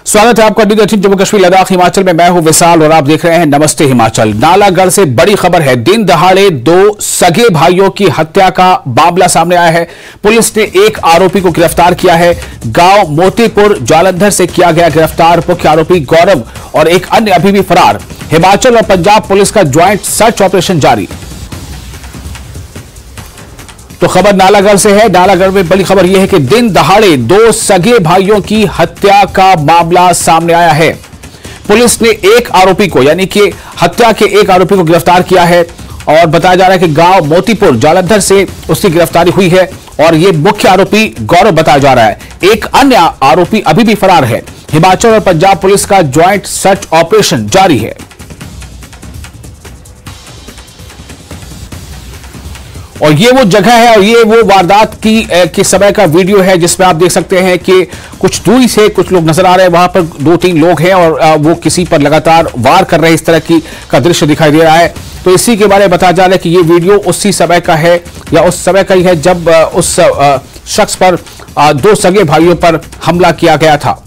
स्वागत है आपका जम्मू कश्मीर लद्दाख हिमाचल में। मैं हूं विशाल और आप देख रहे हैं नमस्ते हिमाचल। नालागढ़ से बड़ी खबर है। दिन दहाड़े दो सगे भाइयों की हत्या का मामला सामने आया है। पुलिस ने एक आरोपी को गिरफ्तार किया है। गांव मोतीपुर जालंधर से किया गया गिरफ्तार। मुख्य आरोपी गौरव और एक अन्य अभी भी फरार। हिमाचल और पंजाब पुलिस का ज्वाइंट सर्च ऑपरेशन जारी। तो खबर नालागढ़ से है। नालागढ़ में बड़ी खबर यह है कि दिन दहाड़े दो सगे भाइयों की हत्या का मामला सामने आया है। पुलिस ने एक आरोपी को यानी कि हत्या के एक आरोपी को गिरफ्तार किया है और बताया जा रहा है कि गांव मोतीपुर जालंधर से उसकी गिरफ्तारी हुई है और यह मुख्य आरोपी गौरव बताया जा रहा है। एक अन्य आरोपी अभी भी फरार है। हिमाचल और पंजाब पुलिस का ज्वाइंट सर्च ऑपरेशन जारी है। और ये वो जगह है और ये वो वारदात की समय का वीडियो है जिसमें आप देख सकते हैं कि कुछ दूरी से कुछ लोग नजर आ रहे हैं। वहां पर 2-3 लोग हैं और वो किसी पर लगातार वार कर रहे हैं। इस तरह का दृश्य दिखाई दे रहा है। तो इसी के बारे में बताया जा रहा है कि ये वीडियो उसी समय का है या उस समय का ही है जब उस शख्स पर दो सगे भाइयों पर हमला किया गया था।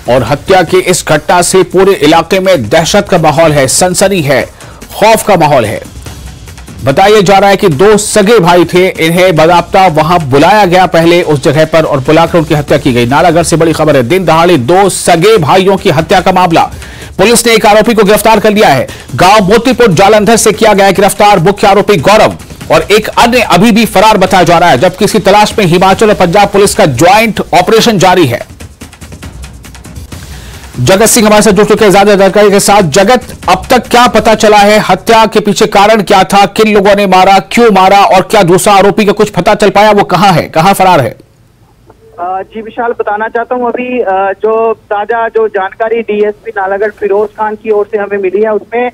और हत्या की इस घटना से पूरे इलाके में दहशत का माहौल है, सनसनी है, खौफ का माहौल है। बताया जा रहा है कि दो सगे भाई थे। इन्हें बाकायदा वहां बुलाया गया पहले उस जगह पर और बुलाकर उनकी हत्या की गई। नालागढ़ से बड़ी खबर है। दिन दहाड़े दो सगे भाइयों की हत्या का मामला। पुलिस ने एक आरोपी को गिरफ्तार कर लिया है। गांव मोतीपुर जालंधर से किया गया गिरफ्तार। मुख्य आरोपी गौरव और एक अन्य अभी भी फरार बताया जा रहा है, जबकि इसकी तलाश में हिमाचल और पंजाब पुलिस का ज्वाइंट ऑपरेशन जारी है। जगत सिंह हमारे साथ जुड़ चुके हैं ज्यादा जानकारी के साथ। जगत, अब तक क्या पता चला है? हत्या के पीछे कारण क्या था? किन लोगों ने मारा, क्यों मारा और क्या दूसरा आरोपी का कुछ पता चल पाया? वो कहां है, कहां फरार है? जी विशाल, बताना चाहता हूं अभी जो ताजा जो जानकारी डीएसपी नालागढ़ फिरोज खान की ओर से हमें मिली है उसमें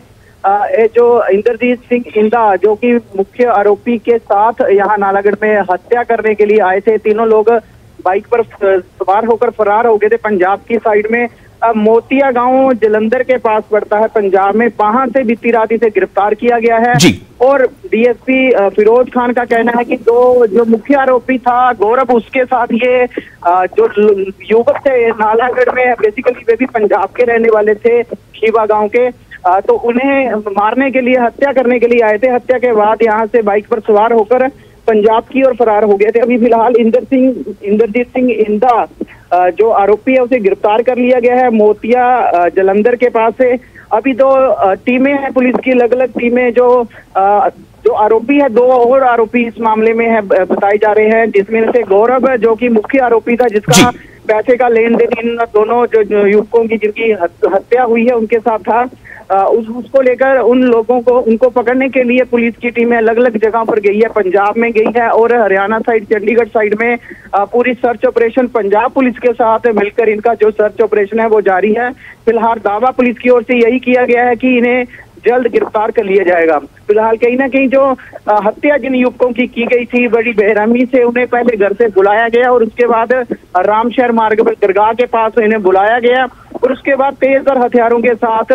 जो इंद्रजीत सिंह इंदा जो कि मुख्य आरोपी के साथ यहाँ नालागढ़ में हत्या करने के लिए आए थे। तीनों लोग बाइक पर सवार होकर फरार हो गए थे। पंजाब की साइड में मोतिया गांव जलंधर के पास पड़ता है पंजाब में। वहां से बीती रात इसे गिरफ्तार किया गया है और डीएसपी फिरोज खान का कहना है कि जो मुख्य आरोपी था गौरव, उसके साथ ये जो युवक थे नालागढ़ में, बेसिकली वे भी पंजाब के रहने वाले थे, खीवा गांव के। तो उन्हें मारने के लिए, हत्या करने के लिए आए थे। हत्या के बाद यहाँ से बाइक पर सवार होकर पंजाब की ओर फरार हो गए थे। अभी फिलहाल इंद्रजीत सिंह इंदा जो आरोपी है उसे गिरफ्तार कर लिया गया है मोतिया जलंधर के पास से। अभी दो टीमें हैं पुलिस की, अलग अलग टीमें। जो आरोपी है, दो और आरोपी इस मामले में है बताए जा रहे हैं, जिसमें से गौरव जो कि मुख्य आरोपी था, जिसका पैसे का लेन देन इन दोनों जो युवकों की जिनकी हत्या हुई है उनके साथ था, उसको लेकर उन लोगों को, उनको पकड़ने के लिए पुलिस की टीमें अलग अलग जगहों पर गई है। पंजाब में गई है और हरियाणा साइड, चंडीगढ़ साइड में पूरी सर्च ऑपरेशन पंजाब पुलिस के साथ मिलकर इनका जो सर्च ऑपरेशन है वो जारी है। फिलहाल दावा पुलिस की ओर से यही किया गया है कि इन्हें जल्द गिरफ्तार कर लिया जाएगा। फिलहाल कहीं ना कहीं जो हत्या जिन युवकों की गई थी, बड़ी बेरहमी से उन्हें पहले घर से बुलाया गया और उसके बाद रामशहर मार्ग पर दरगाह के पास इन्हें बुलाया गया और उसके बाद तेजधार हथियारों के साथ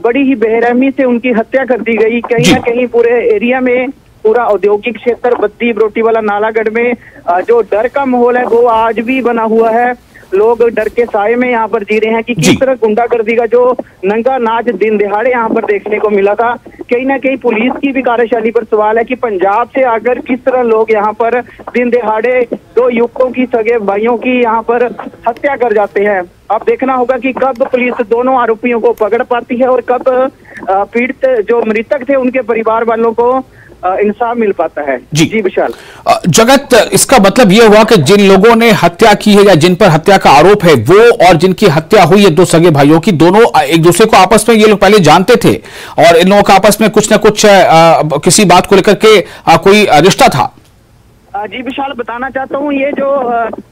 बड़ी ही बेरहमी से उनकी हत्या कर दी गई। कहीं ना कहीं पूरे एरिया में, पूरा औद्योगिक क्षेत्र बद्दी बरोटीवाला नालागढ़ में जो डर का माहौल है वो आज भी बना हुआ है। लोग डर के साए में यहाँ पर जी रहे हैं कि किस तरह गुंडागर्दी का जो नंगा नाच दिन दिहाड़े यहाँ पर देखने को मिला था। कहीं ना कहीं पुलिस की भी कार्यशैली पर सवाल है कि पंजाब से आकर किस तरह लोग यहाँ पर दिन दिहाड़े दो युवकों की, सगे भाइयों की यहाँ पर हत्या कर जाते हैं। अब देखना होगा कि कब पुलिस दोनों आरोपियों को पकड़ पाती है और कब पीड़ित जो मृतक थे उनके परिवार वालों को इंसाफ मिल पाता है। जी विशाल। जगत, इसका मतलब यह हुआ कि जिन लोगों ने हत्या की है या जिन पर हत्या का आरोप है वो और जिनकी हत्या हुई है दो सगे भाइयों की, दोनों एक दूसरे को आपस में ये लोग पहले जानते थे और इन लोगों का आपस में कुछ ना कुछ किसी बात को लेकर के कोई रिश्ता था। जी विशाल, बताना चाहता हूँ ये जो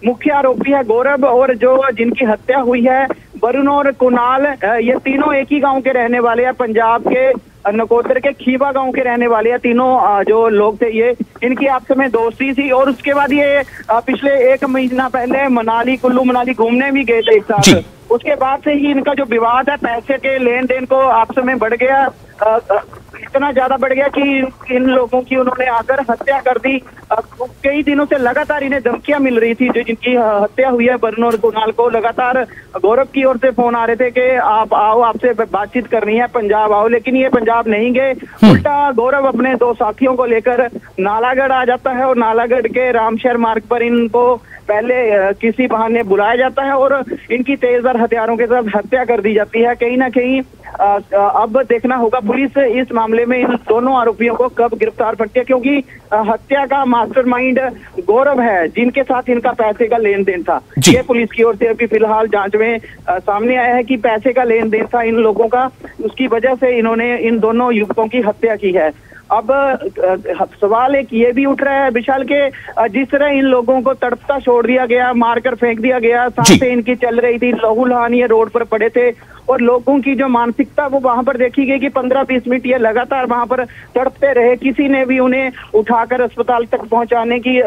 मुख्य आरोपी है गौरव और जो जिनकी हत्या हुई है वरुण और कुणाल, ये तीनों एक ही गांव के रहने वाले हैं। पंजाब के नकोदर के खीवा गांव के रहने वाले हैं तीनों जो लोग थे। ये इनकी आपस में दोस्ती थी और उसके बाद ये पिछले 1 महीना पहले कुल्लू मनाली घूमने भी गए थे एक साथ। उसके बाद से ही इनका जो विवाद है पैसे के लेन देन को आपस में बढ़ गया। इतना ज्यादा बढ़ गया कि इन लोगों की उन्होंने आकर हत्या कर दी। कई दिनों से लगातार इन्हें धमकियां मिल रही थी। जो जिनकी हत्या हुई है वरुण और कुणाल को, लगातार गौरव की ओर से फोन आ रहे थे कि आप आओ, आपसे बातचीत करनी है, पंजाब आओ। लेकिन ये पंजाब नहीं गए, उल्टा गौरव अपने 2 साथियों को लेकर नालागढ़ आ जाता है और नालागढ़ के रामशहर मार्ग पर इनको पहले किसी बहाने बुलाया जाता है और इनकी तेजधार हथियारों के साथ हत्या कर दी जाती है। कहीं ना कहीं अब देखना होगा पुलिस इस मामले में इन दोनों आरोपियों को कब गिरफ्तार करती है, क्योंकि हत्या का मास्टरमाइंड गौरव है, जिनके साथ इनका पैसे का लेन देन था। ये पुलिस की ओर से अभी फिलहाल जांच में सामने आया है कि पैसे का लेन देन था इन लोगों का, उसकी वजह से इन्होंने इन दोनों युवकों की हत्या की है। अब सवाल एक ये भी उठ रहा है विशाल के, जिस तरह इन लोगों को तड़पता छोड़ दिया गया, मारकर फेंक दिया गया, सांसें इनकी चल रही थी, लहू लुहान ये रोड पर पड़े थे और लोगों की जो मानसिकता वो वहां पर देखी गई कि 15-20 मिनट ये लगातार वहां पर तड़पते रहे। किसी ने भी उन्हें उठाकर अस्पताल तक पहुंचाने की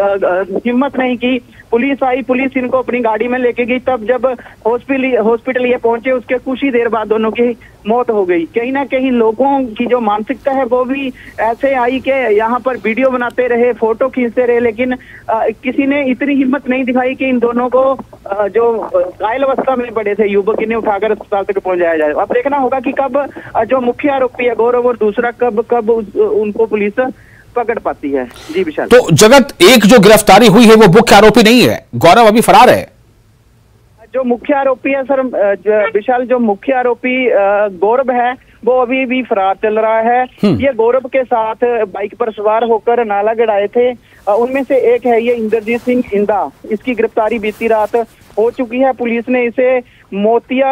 हिम्मत नहीं की। पुलिस आई, पुलिस इनको अपनी गाड़ी में लेके गई। तब जब हॉस्पिटल ये पहुंचे उसके कुछ ही देर बाद दोनों की मौत हो गई। कहीं ना कहीं लोगों की जो मानसिकता है वो भी ऐसे आई कि यहाँ पर वीडियो बनाते रहे, फोटो खींचते रहे, लेकिन किसी ने इतनी हिम्मत नहीं दिखाई कि इन दोनों को जो घायल अवस्था में पड़े थे युवक, इन्हें उठाकर अस्पताल तक पहुंचाया जाए। अब देखना होगा कि कब जो मुख्य आरोपी है गौरव और दूसरा कब उनको पुलिस पकड़ पाती है। जी विशाल। तो जगत, एक जो गिरफ्तारी हुई है वो मुख्य आरोपी नहीं है, गौरव अभी फरार है। जो मुख्य आरोपी है सर विशाल, जो मुख्य आरोपी गौरव है वो अभी भी फरार चल रहा है। ये गौरव के साथ बाइक पर सवार होकर नालागढ़ आए थे। उनमें से एक है ये इंद्रजीत सिंह इंदा, इसकी गिरफ्तारी बीती रात हो चुकी है। पुलिस ने इसे मोतिया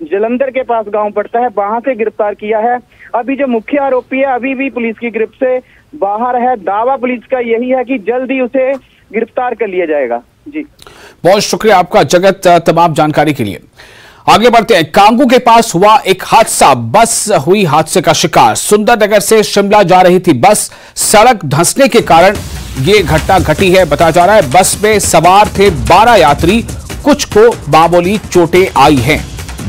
जलंधर के पास गांव पड़ता है, वहां से गिरफ्तार किया है। अभी जो मुख्य आरोपी है अभी भी पुलिस की गिरफ्त से बाहर है। दावा पुलिस का यही है कि जल्द ही उसे गिरफ्तार कर लिया जाएगा। जी बहुत शुक्रिया आपका जगत तमाम जानकारी के लिए। आगे बढ़ते हैं। कांगू के पास हुआ एक हादसा, बस हुई हादसे का शिकार। सुंदरनगर से शिमला जा रही थी बस, सड़क धंसने के कारण ये घटना घटी है। बताया जा रहा है बस में सवार थे 12 यात्री, कुछ को मामूली चोटें आई हैं।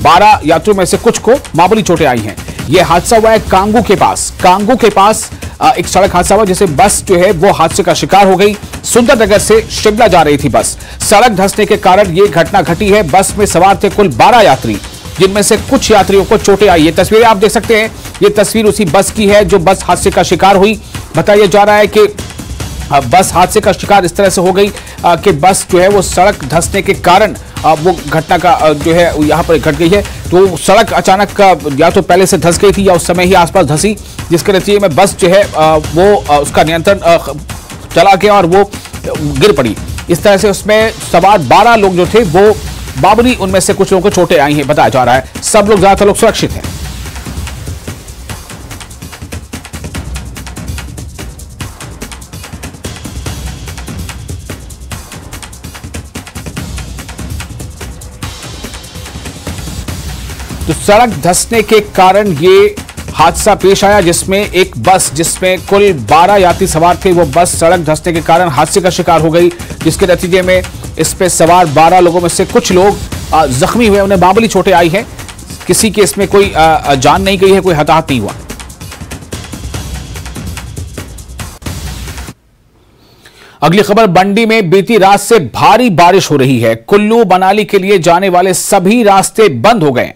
12 यात्रियों में से कुछ को मामूली चोटें आई हैं। यह हादसा हुआ है कांगू के पास। कांगू के पास एक सड़क हादसा हुआ जिसे बस जो है वो हादसे का शिकार हो गई। सुंदरनगर से शिमला जा रही थी बस, सड़क धंसने के कारण यह घटना घटी है। बस में सवार थे कुल 12 यात्री, जिनमें से कुछ यात्रियों को चोटें आई है। तस्वीरें आप देख सकते हैं, यह तस्वीर उसी बस की है जो बस हादसे का शिकार हुई। बताया जा रहा है कि बस हादसे का शिकार इस तरह से हो गई कि बस जो है वो सड़क धंसने के कारण वो घटना का जो है यहाँ पर घट गई है। तो सड़क अचानक या तो पहले से धंस गई थी या उस समय ही आसपास धंसी, जिसके नतीजे में बस जो है वो उसका नियंत्रण चला गया और वो गिर पड़ी। इस तरह से उसमें सवार 12 लोग जो थे वो मामूली, उनमें से कुछ लोगों को चोटें आई हैं। बताया जा रहा है सब लोग, ज्यादातर लोग सुरक्षित हैं। तो सड़क धंसने के कारण ये हादसा पेश आया, जिसमें एक बस जिसमें कुल 12 यात्री सवार थे, वो बस सड़क धंसने के कारण हादसे का शिकार हो गई, जिसके नतीजे में इस पे सवार 12 लोगों में से कुछ लोग जख्मी हुए, उन्हें मामूली चोटें आई हैं। किसी के इसमें कोई जान नहीं गई है, कोई हताहत नहीं हुआ। अगली खबर, मंडी में बीती रात से भारी बारिश हो रही है। कुल्लू मनाली के लिए जाने वाले सभी रास्ते बंद हो गए।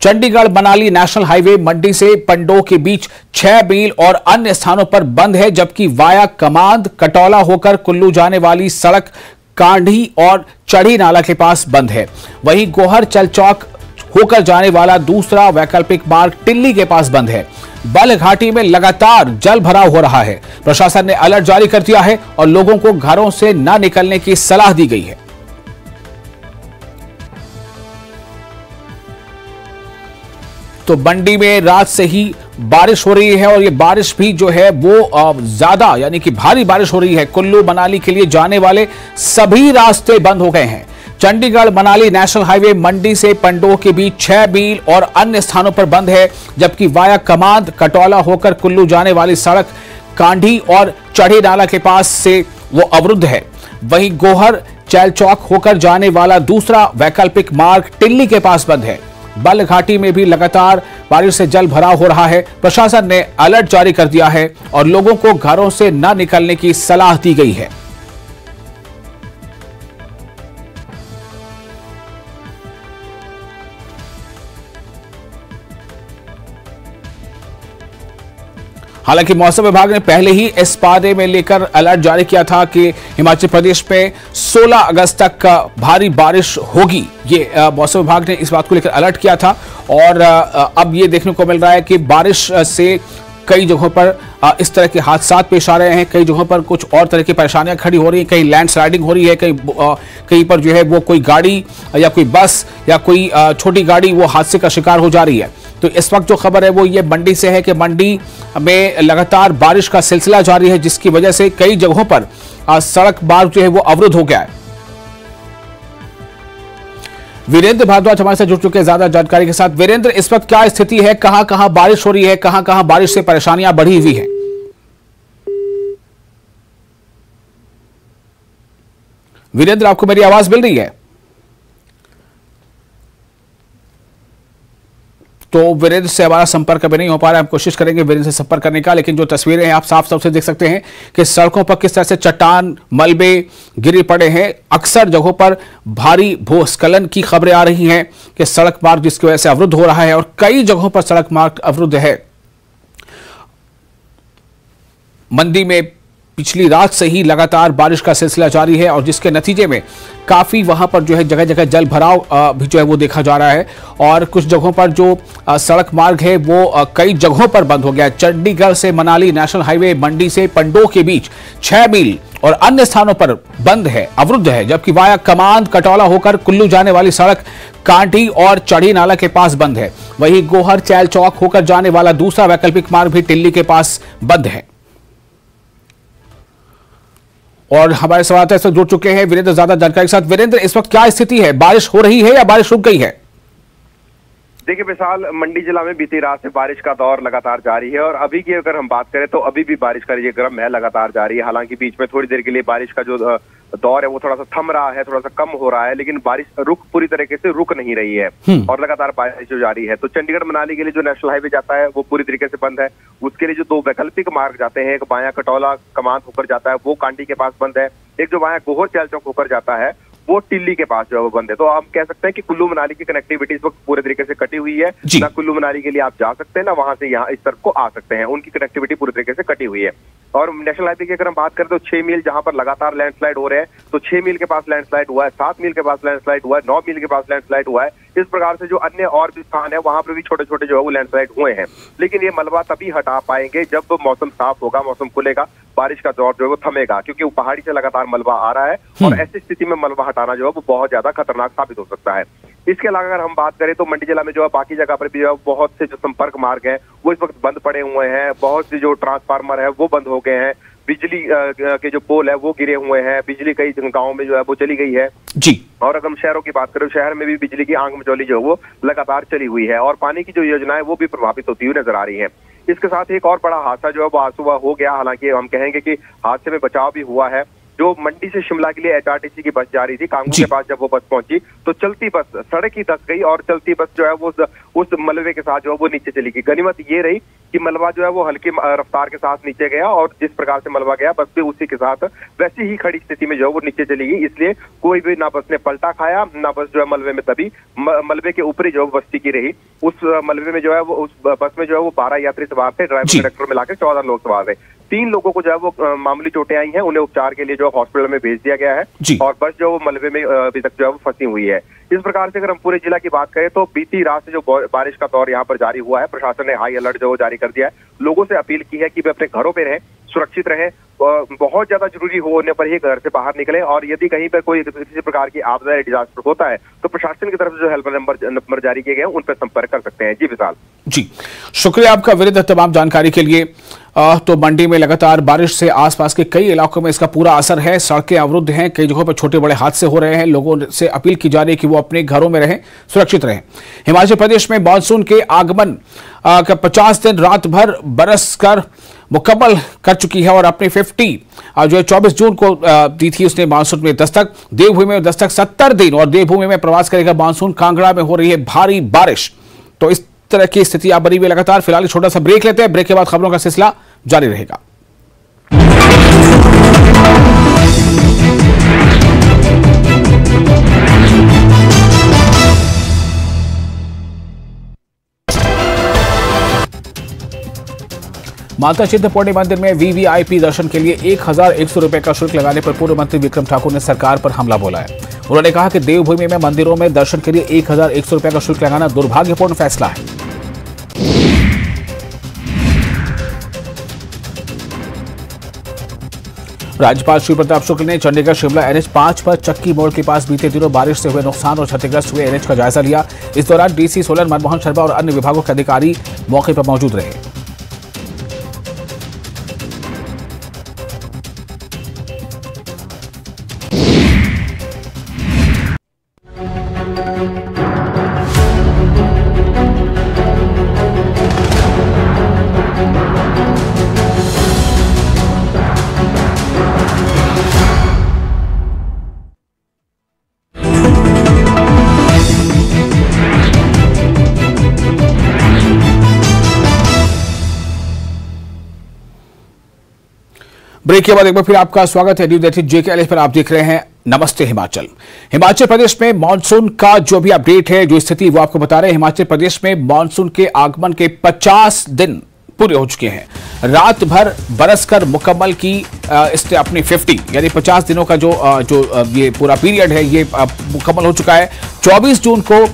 चंडीगढ़ मनाली नेशनल हाईवे मंडी से पंडोह के बीच 6 मील और अन्य स्थानों पर बंद है, जबकि वाया कमांद कटौला होकर कुल्लू जाने वाली सड़क कांढी और चढ़ी नाला के पास बंद है। वहीं गोहर चल चौक होकर जाने वाला दूसरा वैकल्पिक मार्ग टिल्ली के पास बंद है। बल घाटी में लगातार जल भराव हो रहा है। प्रशासन ने अलर्ट जारी कर दिया है और लोगों को घरों से न निकलने की सलाह दी गई है। तो मंडी में रात से ही बारिश हो रही है और ये बारिश भी जो है वो ज्यादा, यानी कि भारी बारिश हो रही है। कुल्लू मनाली के लिए जाने वाले सभी रास्ते बंद हो गए हैं। चंडीगढ़ मनाली नेशनल हाईवे मंडी से पंडोह के बीच 6 मील और अन्य स्थानों पर बंद है, जबकि वाया कमांद कटौला होकर कुल्लू जाने वाली सड़क कांढी और चढ़ी नाला के पास से वो अवरुद्ध है। वहीं गोहर चैल चौक होकर जाने वाला दूसरा वैकल्पिक मार्ग टिल्ली के पास बंद है। बल घाटी में भी लगातार बारिश से जल भराव हो रहा है। प्रशासन ने अलर्ट जारी कर दिया है और लोगों को घरों से न निकलने की सलाह दी गई है। हालांकि मौसम विभाग ने पहले ही इस बारे में लेकर अलर्ट जारी किया था कि हिमाचल प्रदेश में 16 अगस्त तक भारी बारिश होगी। ये मौसम विभाग ने इस बात को लेकर अलर्ट किया था और अब ये देखने को मिल रहा है कि बारिश से कई जगहों पर इस तरह के हादसा पेश आ रहे हैं। कई जगहों पर कुछ और तरह की परेशानियां खड़ी हो रही हैं, कहीं लैंडस्लाइडिंग हो रही है, कहीं पर जो है वो कोई गाड़ी या कोई बस या कोई छोटी गाड़ी वो हादसे का शिकार हो जा रही है। तो इस वक्त जो खबर है वो ये मंडी से है कि मंडी में लगातार बारिश का सिलसिला जारी है, जिसकी वजह से कई जगहों पर सड़क मार्ग जो है वो अवरुद्ध हो गया है। वीरेंद्र भारद्वाज हमारे साथ जुड़ चुके हैं ज्यादा जानकारी के साथ। वीरेंद्र, इस वक्त क्या स्थिति है, कहां कहां बारिश हो रही है, कहां कहां बारिश से परेशानियां बढ़ी हुई हैं? वीरेंद्र, आपको मेरी आवाज मिल रही है? तो वीरेंद्र से हमारा संपर्क अभी नहीं हो पा रहा है। हम कोशिश करेंगे वीरेंद्र से संपर्क करने का, लेकिन जो तस्वीरें हैं आप साफ साफ से देख सकते हैं कि सड़कों पर किस तरह से चट्टान मलबे गिरे पड़े हैं। अक्सर जगहों पर भारी भूस्खलन की खबरें आ रही हैं कि सड़क मार्ग जिसकी वजह से अवरुद्ध हो रहा है और कई जगहों पर सड़क मार्ग अवरुद्ध है। मंडी में पिछली रात से ही लगातार बारिश का सिलसिला जारी है और जिसके नतीजे में काफी वहां पर जो है जगह जगह जल भराव भी जो है वो देखा जा रहा है और कुछ जगहों पर जो सड़क मार्ग है वो कई जगहों पर बंद हो गया। चंडीगढ़ से मनाली नेशनल हाईवे मंडी से पंडो के बीच 6 मील और अन्य स्थानों पर बंद है, अवरुद्ध है, जबकि वाया कमांद कटौला होकर कुल्लू जाने वाली सड़क कांटी और चढ़ी नाला के पास बंद है। वहीं गोहर चैल चौक होकर जाने वाला दूसरा वैकल्पिक मार्ग भी टिल्ली के पास बंद है। और हमारे संवाददाता जुड़ चुके हैं वीरेंद्र ज्यादा जानकारी के साथ। वीरेंद्र, इस वक्त क्या स्थिति है, बारिश हो रही है या बारिश रुक गई है? देखिए विशाल, मंडी जिला में बीती रात से बारिश का दौर लगातार जारी है और अभी की अगर हम बात करें तो अभी भी बारिश का ये क्रम है लगातार जारी है। हालांकि बीच में थोड़ी देर के लिए बारिश का जो दौर है वो थोड़ा सा थम रहा है, थोड़ा सा कम हो रहा है, लेकिन बारिश पूरी तरीके से रुक नहीं रही है और लगातार बारिश जो जारी है। तो चंडीगढ़ मनाली के लिए जो नेशनल हाईवे जाता है वो पूरी तरीके से बंद है। उसके लिए जो 2 वैकल्पिक मार्ग जाते हैं, एक बाया कटौला कमांद होकर जाता है वो कांटी के पास बंद है, एक जो बाया गोहर चैल चौक होकर जाता है वो टिल्ली के पास जो है वो बंद है। तो हम कह सकते हैं कि कुल्लू मनाली की कनेक्टिविटी इस वक्त पूरे तरीके से कटी हुई है। ना कुल्लू मनाली के लिए आप जा सकते हैं ना वहां से यहाँ इस तरफ को आ सकते हैं, उनकी कनेक्टिविटी पूरी तरीके से कटी हुई है। और नेशनल हाईवे की अगर हम बात करें तो 6 मील जहां पर लगातार लैंडस्लाइड हो रहे हैं, तो 6 मील के पास लैंडस्लाइड हुआ है, 7 मील के पास लैंडस्लाइड हुआ है, 9 मील के पास लैंडस्लाइड हुआ है। इस प्रकार से जो अन्य और भी स्थान है वहां पर भी छोटे छोटे जो है वो लैंडस्लाइड हुए हैं। लेकिन ये मलबा तभी हटा पाएंगे जब मौसम साफ होगा, मौसम खुलेगा, बारिश का दौर जो है वो थमेगा, क्योंकि वो पहाड़ी से लगातार मलबा आ रहा है और ऐसी स्थिति में मलबा हटाना जो है वो बहुत ज्यादा खतरनाक साबित हो सकता है। इसके अलावा अगर हम बात करें तो मंडी जिला में जो है बाकी जगह पर भी जो है बहुत से जो संपर्क मार्ग है वो इस वक्त बंद पड़े हुए हैं, बहुत सी जो ट्रांसफार्मर है वो बंद हो गए हैं, बिजली के जो पोल है वो गिरे हुए हैं, बिजली कई गाँव में जो है वो चली गई है जी। और अगर हम शहरों की बात करें, शहर में भी बिजली की आंख मचौली जो है वो लगातार चली हुई है और पानी की जो योजना है वो भी प्रभावित होती हुई नजर आ रही है। इसके साथ एक और बड़ा हादसा जो है वो आज सुबह हो गया। हालांकि हम कहेंगे कि हादसे में बचाव भी हुआ है। जो मंडी से शिमला के लिए एचआरटीसी की बस जा रही थी, कांगू के पास जब वो बस पहुंची तो चलती बस सड़क ही धंस गई और चलती बस जो है वो उस मलबे के साथ जो है वो नीचे चली गई। गनीमत ये रही कि मलबा जो है वो हल्की रफ्तार के साथ नीचे गया और जिस प्रकार से मलबा गया बस भी उसी के साथ वैसी ही खड़ी स्थिति में जो है वो नीचे चली गई। इसलिए कोई भी ना बस ने पलटा खाया ना बस जो है मलबे में दबी, मलबे के ऊपर ही जो है बस टिकी रही। उस मलबे में जो है वो उस बस में जो है वो 12 यात्री सवार थे, ड्राइवर कंडक्टर मिलाकर 14 लोग सवार थे। 3 लोगों को जो है वो मामूली चोटें आई हैं, उन्हें उपचार के लिए जो हॉस्पिटल में भेज दिया गया है और बस जो वो मलबे में अभी तक जो है वो फंसी हुई है। इस प्रकार से अगर हम पूरे जिला की बात करें तो बीती रात से जो बारिश का दौर यहाँ पर जारी हुआ है, प्रशासन ने हाई अलर्ट जो जारी कर दिया है। लोगों से अपील की है कि वे अपने घरों पे रहें, सुरक्षित रहें, बहुत ज्यादा जरूरी होने पर ही घर से बाहर निकलें और यदि कहीं पर कोई किसी प्रकार की आपदा या डिजास्टर होता है तो प्रशासन की तरफ से जो हेल्पलाइन नंबर जारी किए गए हैं उन पर संपर्क कर सकते हैं। जी विशाल। जी शुक्रिया आपका वीरेंद्र तमाम जानकारी के लिए। तो मंडी में लगातार बारिश से आसपास के कई इलाकों में इसका पूरा असर है, सड़कें अवरुद्ध हैं, कई जगहों पर छोटे बड़े हादसे हो रहे हैं। लोगों से अपील की जा रही है कि वो अपने घरों में रहें, सुरक्षित रहें। हिमाचल प्रदेश में मानसून के आगमन का 50 दिन रात भर बरस कर मुकम्मल कर चुकी है और अपनी 50 जो है 24 जून को दी थी उसने मानसून में दस्तक। देवभूमि में दस्तक 70 दिन और देवभूमि में प्रवास करेगा मानसून। कांगड़ा में हो रही है भारी बारिश। तो इस तरह की स्थिति आप बनी हुई लगातार। फिलहाल छोटा सा ब्रेक लेते हैं, ब्रेक के बाद खबरों का सिलसिला जारी रहेगा। माता चिंतपूर्णी मंदिर में वीवीआईपी दर्शन के लिए 1100 रुपए का शुल्क लगाने पर पूर्व मंत्री विक्रम ठाकुर ने सरकार पर हमला बोला है। उन्होंने कहा कि देवभूमि में मंदिरों में दर्शन के लिए 1100 रुपए का शुल्क लगाना दुर्भाग्यपूर्ण फैसला है। राज्यपाल श्री प्रताप शुक्ल ने चंडीगढ़ शिमला NH 5 पर चक्की मोड़ के पास बीते दिनों बारिश से हुए नुकसान और क्षतिग्रस्त हुए NH का जायजा लिया। इस दौरान डीसी सोलन मनमोहन शर्मा और अन्य विभागों के अधिकारी मौके पर मौजूद रहे। ब्रेक के बाद एक बार फिर आपका स्वागत है न्यूज 18 JKLF पर। आप देख रहे हैं नमस्ते हिमाचल। हिमाचल प्रदेश में मानसून का जो भी अपडेट है, जो स्थिति वो आपको बता रहे हैं। हिमाचल प्रदेश में मानसून के आगमन के 50 दिन पूरे हो चुके हैं। रात भर बरसकर मुकम्मल की इसने अपनी 50 यानी 50 दिनों का जो ये पूरा पीरियड है ये मुकम्मल हो चुका है। 24 जून को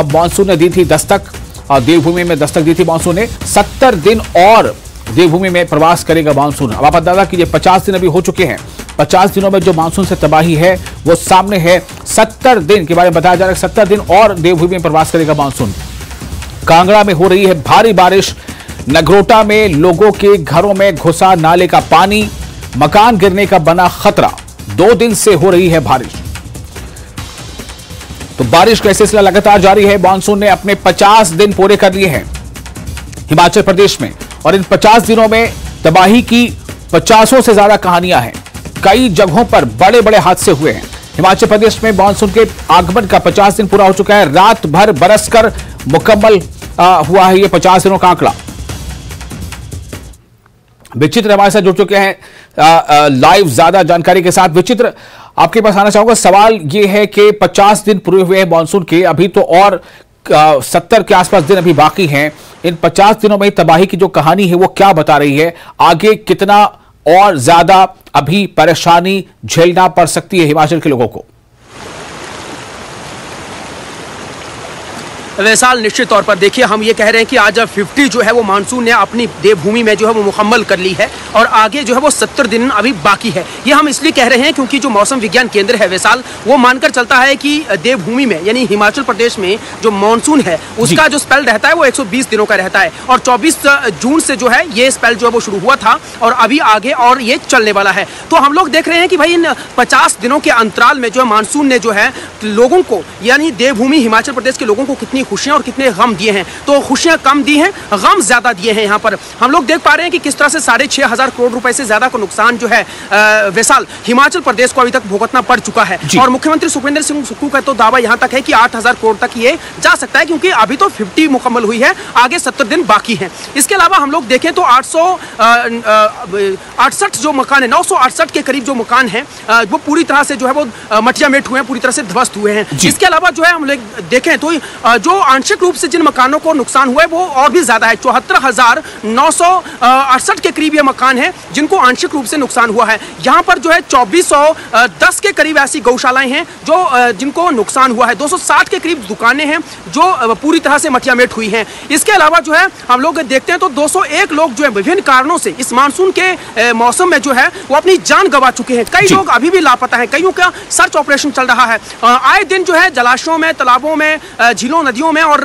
मानसून ने दी थी दस्तक, देवभूमि में दस्तक दी थी मानसून ने। 70 दिन और देवभूमि में प्रवास करेगा मानसून। अब आप अंदाजा कीजिए 50 दिन अभी हो चुके हैं। 50 दिनों में जो मानसून से तबाही है वो सामने है। 70 दिन के बारे में बताया जा रहा है। 70 दिन और देवभूमि में प्रवास करेगा मानसून। कांगड़ा में हो रही है भारी बारिश। नगरोटा में लोगों के घरों में घुसा नाले का पानी। मकान गिरने का बना खतरा। 2 दिन से हो रही है बारिश। तो बारिश का सिलसिला लगातार जारी है। मानसून ने अपने 50 दिन पूरे कर लिए हैं हिमाचल प्रदेश में और इन 50 दिनों में तबाही की 50 से ज्यादा कहानियां हैं। कई जगहों पर बड़े बड़े हादसे हुए हैं। हिमाचल प्रदेश में मानसून के आगमन का 50 दिन पूरा हो चुका है। रात भर बरसकर मुकम्मल हुआ है ये 50 दिनों का आंकड़ा। विचित्र हमारे साथ जुड़ चुके हैं लाइव ज्यादा जानकारी के साथ। विचित्र, आपके पास आना चाहूंगा। सवाल यह है कि 50 दिन पूरे हुए हैं मानसून के, अभी तो और 70 के आसपास दिन अभी बाकी हैं। इन 50 दिनों में तबाही की जो कहानी है वो क्या बता रही है? आगे कितना और ज्यादा अभी परेशानी झेलना पड़ सकती है हिमाचल के लोगों को? वैसाल, निश्चित तौर पर देखिए, हम ये कह रहे हैं कि आज 50 जो है वो मानसून ने अपनी देवभूमि में जो है वो मुकम्मल कर ली है और आगे जो है वो 70 दिन अभी बाकी है। ये हम इसलिए कह रहे हैं क्योंकि जो मौसम विज्ञान केंद्र है वैसाल, वो मानकर चलता है कि देवभूमि में यानी हिमाचल प्रदेश में जो मानसून है उसका जो स्पेल रहता है वो 120 दिनों का रहता है और 24 जून से जो है ये स्पेल जो है वो शुरू हुआ था और अभी आगे और ये चलने वाला है। तो हम लोग देख रहे हैं कि भाई इन 50 दिनों के अंतराल में जो है मानसून ने जो है लोगों को यानी देवभूमि हिमाचल प्रदेश के लोगों को कितनी खुशियां और कितने गम दिए हैं। तो खुशियां कम दी हैं, गम ज्यादा दिए हैं। यहाँ पर हम लोग देख पा रहे हैं कि किस तरह से 6,500 करोड़ रुपए से ज्यादा का नुकसान जो है वैसाल हिमाचल प्रदेश को अभी तक भुगतना पड़ चुका है। और मुख्यमंत्री सुखविंदर सिंह सुक्खू का तो दावा यहाँ तक है कि 8,000 करोड़ तक ये जा सकता है क्योंकि अभी तो 50 मुकम्मल हुई है, आगे 70 दिन बाकी है। इसके अलावा हम लोग देखें तो 868 जो मकान है, 968 के करीब जो मकान है वो पूरी तरह से जो है वो मटिया मेट हुए हैं, पूरी तरह से ध्वस्त हुए हैं। इसके अलावा जो है हम लोग देखें तो जो आंशिक रूप से जिन मकानों को नुकसान हुआ है वो और भी ज्यादा है। 74,968 के करीब ये मकान है जिनको आंशिक रूप से नुकसान हुआ है। यहाँ पर जो है 2410 के करीब ऐसी गौशालाएं हैं जो जिनको नुकसान हुआ है। 260 के करीब दुकानें हैं जो पूरी तरह से मटियामेट हुई हैं। इसके अलावा जो है हम लोग देखते हैं तो 201 लोग जो है विभिन्न कारणों से इस मानसून के मौसम में जो है वो अपनी जान गंवा चुके हैं। कई लोग अभी भी लापता हैं, कईयों का सर्च ऑपरेशन चल रहा है। आए दिन जो है जलाशयों में, तालाबों में, झीलों, नदियों नदियों में और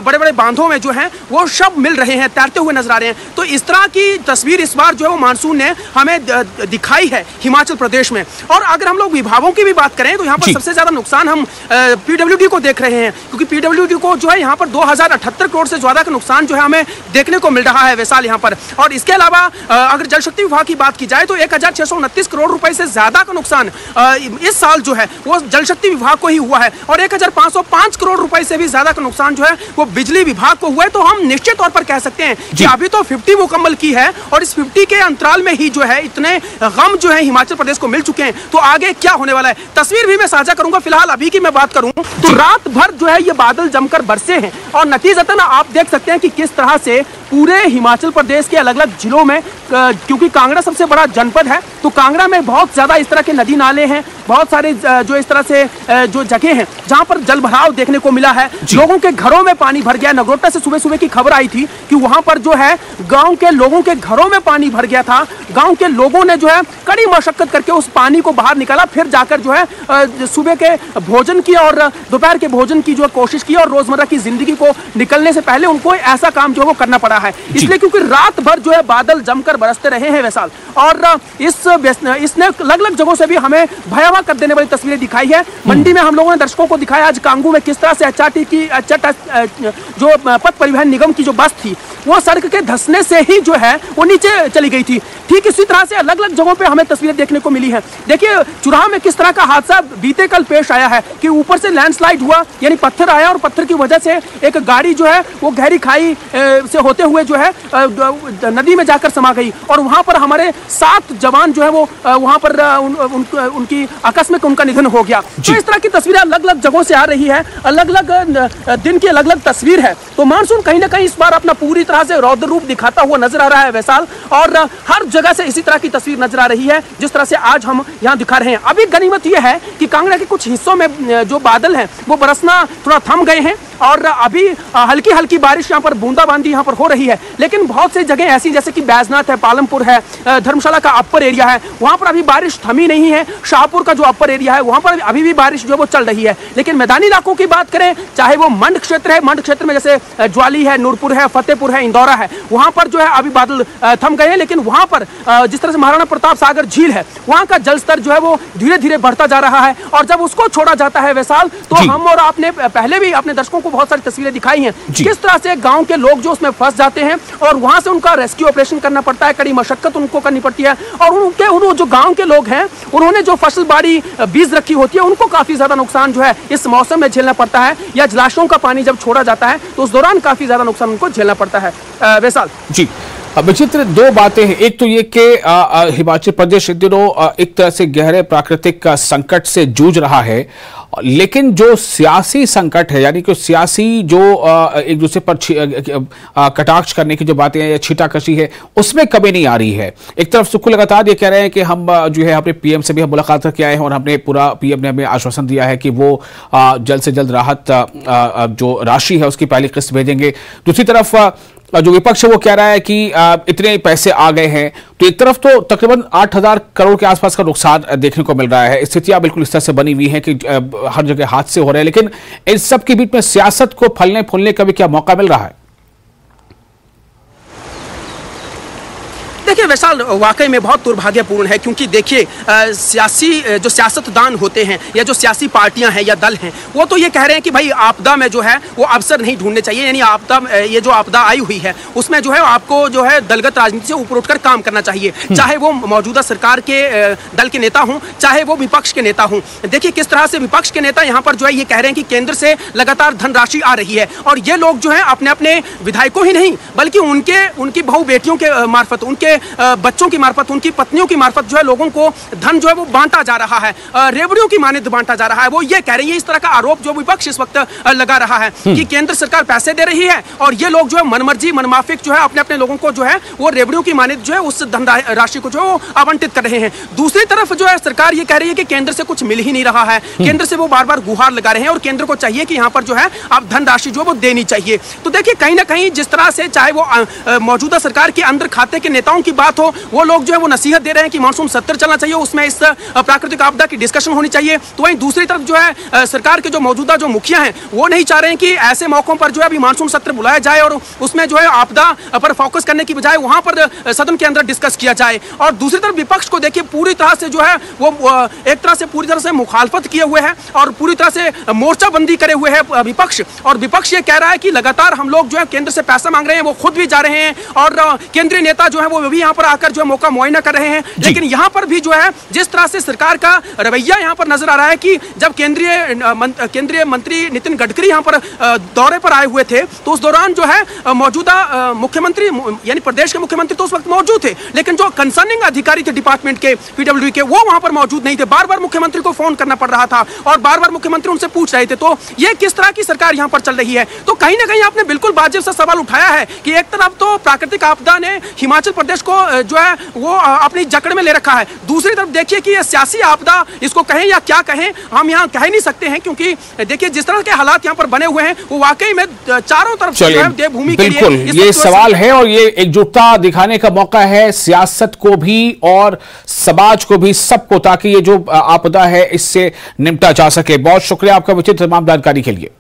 बड़े बड़े बांधों में जो है वो शव मिल रहे हैं, तैरते हुए नजर आ रहे हैं। तो इस तरह की तस्वीर इस बार जो है वो मानसून ने हमें दिखाई है हिमाचल प्रदेश में। और अगर हम लोग विभागों की भी बात करें तो यहाँ पर सबसे ज्यादा नुकसान हम पीडब्ल्यूडी को देख रहे हैं, क्योंकि पीडब्ल्यूडी को जो है यहाँ पर 2078 करोड़ से ज्यादा का नुकसान जो है हमें देखने को मिल रहा है वैसाल यहाँ पर। और इसके अलावा अगर जल शक्ति विभाग की बात की जाए तो 1629 करोड़ रुपए से ज्यादा का नुकसान इस साल जो है वो जल शक्ति विभाग को ही हुआ है, और 1505 करोड़ रुपए से भी ज्यादा का नुकसान जो है वो बिजली विभाग को हुआ है। तो हम निश्चित तौर पर कह सकते हैं कि अभी तो 50 मुकम्मल की है, और इस 50 के अंतराल में ही जो है इतने गम जो है हिमाचल प्रदेश को मिल चुके हैं। तो आगे क्या होने वाला है तस्वीर भी मैं साझा करूंगा। फिलहाल अभी की मैं बात करूं तो रात भर जो है ये बादल जमकर बरसे हैं, और नतीजतन आप देख सकते हैं कि किस तरह से पूरे हिमाचल प्रदेश के अलग अलग जिलों में, क्योंकि कांगड़ा सबसे बड़ा जनपद है तो कांगड़ा में बहुत ज्यादा इस तरह के नदी नाले हैं, बहुत सारे जो इस तरह से जो जगह हैं जहां पर जल भराव देखने को मिला है। लोगों के घरों में पानी भर गया। नगरोटा से सुबह सुबह की खबर आई थी कि वहां पर जो है गांव के लोगों के घरों में पानी भर गया था। गांव के लोगों ने जो है कड़ी मशक्कत करके उस पानी को बाहर निकाला, फिर जाकर जो है सुबह के भोजन की और दोपहर के भोजन की जो कोशिश की, और रोजमर्रा की जिंदगी को निकलने से पहले उनको ऐसा काम जो है वो करना पड़ा है, इसलिए क्योंकि रात भर जो है बादल जमकर बरसते रहे हैं वैसाल। और इसने अलग अलग जगहों से भी हमें भयावह कर देने वाली तस्वीरें दिखाई है। मंडी में हम लोगों ने दर्शकों को दिखाया आज कांगू में किस तरह से एचआरटी की जो पथ परिवहन निगम की जो बस थी वो सड़क के धंसने से ही जो है वो नीचे चली गई थी। ठीक इसी तरह से अलग अलग जगहों पे हमें तस्वीरें देखने को मिली हैं। देखिए चुराह में किस तरह का हादसा बीते कल पेश आया है कि ऊपर से लैंडस्लाइड हुआ, यानी पत्थर आया और पत्थर की वजह से एक गाड़ी जो है वो गहरी खाई से होते हुए जो है नदी में जाकर समा गई, और वहां पर हमारे 7 जवान जो है वो वहां पर उनकी आकस्मिक उनका निधन हो गया। तो इस तरह की तस्वीरें अलग अलग जगहों से आ रही है, अलग अलग दिन की अलग अलग तस्वीर है। तो मानसून कहीं ना कहीं इस बार अपना पूरी तरह से रौद्र रूप दिखाता हुआ नजर आ रहा है वैसाल, और हर जगह से इसी तरह की तस्वीर नजर आ रही है जिस तरह से आज हम यहाँ दिखा रहे हैं। अभी गनीमत यह है कि कांगड़ा के कुछ हिस्सों में जो बादल हैं वो बरसना थोड़ा थम गए हैं, और अभी हल्की हल्की बारिश यहाँ पर बूंदाबांदी यहाँ पर हो रही है। लेकिन बहुत सी जगह ऐसी जैसे कि बैजनाथ है, पालमपुर है, धर्मशाला का अपर एरिया है, वहाँ पर अभी बारिश थमी नहीं है। शाहपुर का जो अपर एरिया है वहाँ पर अभी भी बारिश जो है वो चल रही है। लेकिन मैदानी इलाकों की बात करें, चाहे वो मंड क्षेत्र है, मंड क्षेत्र में जैसे ज्वाली है, नूरपुर है, फतेहपुर है, इंदौरा है, वहाँ पर जो है अभी बादल थम गए हैं। लेकिन वहाँ पर जिस तरह से महाराणा प्रताप सागर झील है वहाँ का जल स्तर जो है वो धीरे धीरे बढ़ता जा रहा है, और जब उसको छोड़ा जाता है वैसाल तो हम और आपने पहले भी अपने दर्शकों को बहुत सारी तस्वीरें दिखाई हैं किस तरह से गांव के लोग जो उसमें फंस जाते हैं और वहां से उनका रेस्क्यू ऑपरेशन करना पड़ता है, कड़ी मशक्कत उनको करनी पड़ती है। और उन जो गांव के लोग हैं उन्होंने जो फसल बाड़ी बीज रखी होती है उनको काफी ज्यादा नुकसान जो है इस मौसम में झेलना पड़ता है, या जलाशयों का पानी जब छोड़ा जाता है तो उस दौरान काफी ज्यादा नुकसान उनको झेलना पड़ता है वैसाल जी। विचित्र दो बातें हैं, एक तो ये कि हिमाचल प्रदेश इन दिनों एक तरह से गहरे प्राकृतिक संकट से जूझ रहा है, लेकिन जो सियासी संकट है यानी कि सियासी जो एक दूसरे पर कटाक्ष करने की जो बातें हैं या छीटाकशी है उसमें कमी नहीं आ रही है। एक तरफ सुक्खू लगातार ये कह रहे हैं कि हम जो है अपने पीएम से भी हम मुलाकात करके आए हैं और हमने पूरा पीएम ने हमें आश्वासन दिया है कि वो जल्द से जल्द राहत जो राशि है उसकी पहली किस्त भेजेंगे। दूसरी तरफ जो विपक्ष है वो कह रहा है कि इतने पैसे आ गए हैं, तो एक तरफ तो तकरीबन 8,000 करोड़ के आसपास का नुकसान देखने को मिल रहा है। स्थितियां बिल्कुल इस तरह से बनी हुई हैं कि हर जगह हादसे हो रहे हैं, लेकिन इन सब के बीच में सियासत को फलने फूलने का भी क्या मौका मिल रहा है? देखिए वैसाल वाकई में बहुत दुर्भाग्यपूर्ण है, क्योंकि देखिए जो सियासतदान होते हैं या जो सियासी पार्टियां हैं या दल हैं वो तो ये कह रहे हैं कि भाई आपदा में जो है वो अवसर नहीं ढूंढने चाहिए, यानी आपदा ये जो आपदा आई हुई है उसमें जो है आपको जो है दलगत राजनीति से ऊपर उठकर काम करना चाहिए, चाहे वो मौजूदा सरकार के दल के नेता हों चाहे वो विपक्ष के नेता हों। देखिए किस तरह से विपक्ष के नेता यहाँ पर जो है ये कह रहे हैं कि केंद्र से लगातार धनराशि आ रही है, और ये लोग जो है अपने अपने विधायकों ही नहीं बल्कि उनकी बहु बेटियों के मार्फत, उनके बच्चों की मार्फत, उनकी पत्नियों की मार्फत जो है लोगों को धन जो है वो बांटा जा रहा है, रेवड़ियों की मानित बांटा जा रहा है। वो ये कह रही है, इस तरह का आरोप जो विपक्ष इस वक्त लगा रहा है कि केंद्र सरकार पैसे दे रही है और ये लोग जो है मनमर्जी मनमाफिक जो है अपने अपने लोगों को जो है वो रेवड़ियों की मानित जो है उस धन राशि को जो है वो आवंटित कर रहे हैं। दूसरी तरफ जो है सरकार ये कह रही है कि केंद्र से कुछ मिल ही नहीं रहा है, केंद्र से वो बार बार गुहार लगा रहे हैं और केंद्र को चाहिए कि यहाँ पर जो है अब धनराशि जो है वो देनी चाहिए। तो देखिए कहीं ना कहीं जिस तरह से चाहे वो मौजूदा सरकार के अंदर खाते के नेताओं की बात हो, वो लोग जो है वो नसीहत दे रहे हैं कि मानसून 70 चलना चाहिए, उसमें इस प्राकृतिक आपदा की डिस्कशन होनी चाहिए। तो वहीं दूसरी तरफ जो है सरकार के जो मौजूदा जो मुखिया हैं वो नहीं चाह रहे हैं कि ऐसे मौकों पर जो है अभी मानसून सत्र बुलाया जाए और उसमें जो है आपदा पर फोकस करने की बजाय वहां पर सदन के अंदर डिस्कस किया जाए। और दूसरी तरफ विपक्ष को देखिए पूरी तरह से जो है वो एक तरह से पूरी तरह से मुखालफत किए हुए है और पूरी तरह से मोर्चाबंदी करे हुए है विपक्ष। और विपक्ष ये कह रहा है कि लगातार हम लोग जो है केंद्र से पैसा मांग रहे हैं, वो खुद भी जा रहे हैं और केंद्रीय नेता जो है वो भी यहाँ पर आकर जो है मौका मुआयना कर रहे हैं। लेकिन यहाँ पर भी जो है जिस तरह से सरकार का रवैया यहाँ पर नजर आ रहा है कि जब केंद्रीय मंत्री नितिन गडकरी यहाँ पर दौरे पर आए हुए थे तो उस दौरान जो है मौजूदा मुख्यमंत्री यानी प्रदेश के मुख्यमंत्री तो उस वक्त मौजूद थे, लेकिन जो कंसर्निंग अधिकारी थे डिपार्टमेंट के पीडब्ल्यूडी के वो वहां पर मौजूद नहीं थे। बार बार मुख्यमंत्री को फोन करना पड़ रहा था और बार बार मुख्यमंत्री उनसे पूछ रहे थे। तो ये किस तरह की सरकार यहां पर चल रही है? तो कहीं ना कहीं आपने बिल्कुल वाजिब सा सवाल उठाया है कि एक तरफ तो प्राकृतिक आपदा ने हिमाचल प्रदेश को जो है वो अपनी जकड़ में ले रखा है, दूसरी तरफ देखिए कि ये सियासी आपदा इसको कहें या क्या कहें हम यहाँ कह नहीं सकते हैं, क्योंकि देखिए जिस तरह के हालात यहाँ पर बने हुए हैं वो वाकई में चारों तरफ देवभूमि के लिए बिल्कुल ये सवाल है और ये एकजुटता दिखाने का मौका है सियासत को भी और समाज को भी, सबको, ताकि ये जो आपदा है इससे निपटा जा सके। बहुत शुक्रिया आपका विचित्र तमाम जानकारी के लिए।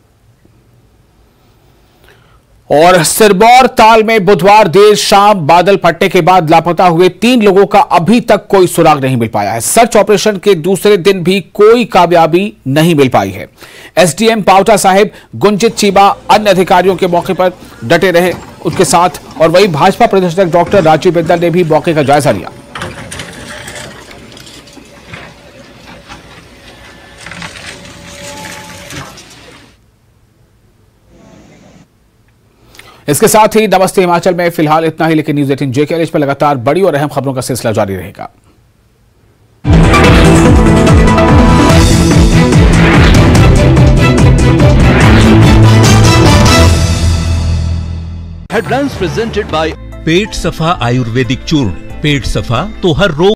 और सिरमौर ताल में बुधवार देर शाम बादल फटने के बाद लापता हुए 3 लोगों का अभी तक कोई सुराग नहीं मिल पाया है। सर्च ऑपरेशन के दूसरे दिन भी कोई कामयाबी नहीं मिल पाई है। एसडीएम पावटा साहिब, गुंजित चीबा अन्य अधिकारियों के मौके पर डटे रहे उसके साथ, और वहीं भाजपा प्रदेश अध्यक्ष डॉक्टर राजीव बिंदल ने भी मौके का जायजा लिया। इसके साथ ही नमस्ते हिमाचल में फिलहाल इतना ही, लेकिन न्यूज़ 18 JKLH पर लगातार बड़ी और अहम खबरों का सिलसिला जारी रहेगा। हेडलाइंस प्रेजेंटेड बाय पेट सफा आयुर्वेदिक चूर्ण। पेट सफा तो हर रोग